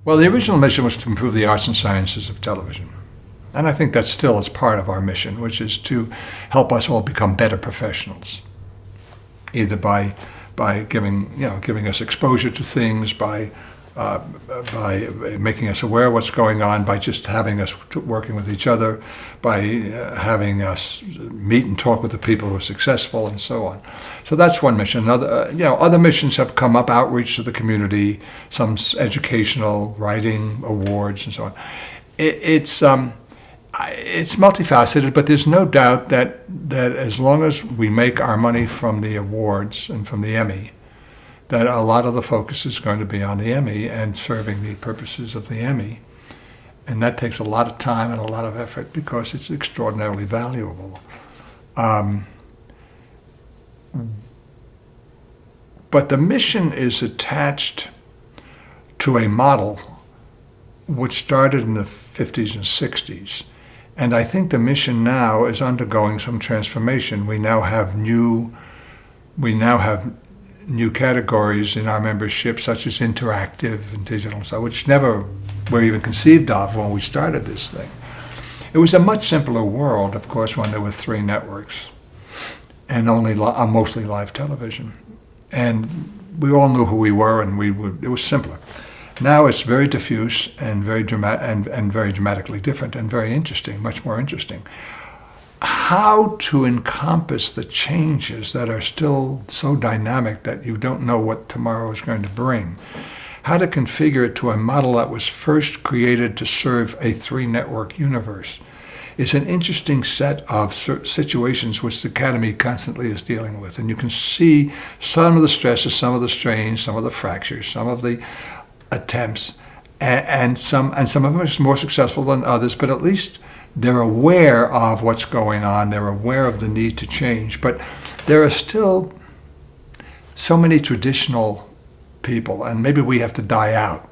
Well, the original mission was to improve the arts and sciences of television. And I think that still is part of our mission, which is to help us all become better professionals, either by giving us exposure to things, by making us aware of what's going on, by just having us working with each other, by having us meet and talk with the people who are successful, and so on. So that's one mission. Other missions have come up: outreach to the community, some educational, writing, awards, and so on. It's multifaceted, but there's no doubt that as long as we make our money from the awards and from the Emmy, that a lot of the focus is going to be on the Emmy and serving the purposes of the Emmy. And that takes a lot of time and a lot of effort because it's extraordinarily valuable. But the mission is attached to a model which started in the 50s and 60s. And I think the mission now is undergoing some transformation. We now have new categories in our membership, such as interactive and digital stuff, which never were even conceived of when we started this thing. It was a much simpler world, of course, when there were 3 networks and only mostly live television. And we all knew who we were, and it was simpler. Now it's very diffuse and very and very dramatically different and very interesting, much more interesting. How to encompass the changes that are still so dynamic that you don't know what tomorrow is going to bring. How to configure it to a model that was first created to serve a 3-network universe is an interesting set of situations which the Academy constantly is dealing with. And you can see some of the stresses, some of the strains, some of the fractures, some of the attempts, and some of them are more successful than others, but at least they're aware of what's going on. They're aware of the need to change. But there are still so many traditional people, and maybe we have to die out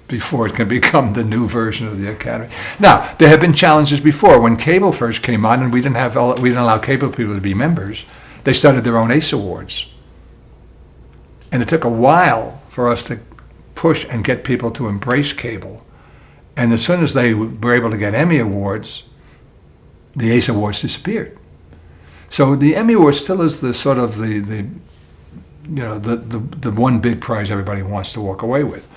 before it can become the new version of the Academy. Now, there have been challenges before. When cable first came on, and we didn't allow cable people to be members, they started their own ACE Awards. And it took a while for us to push and get people to embrace cable. And as soon as they were able to get Emmy Awards, the ACE Awards disappeared. So the Emmy Award still is the sort of the one big prize everybody wants to walk away with.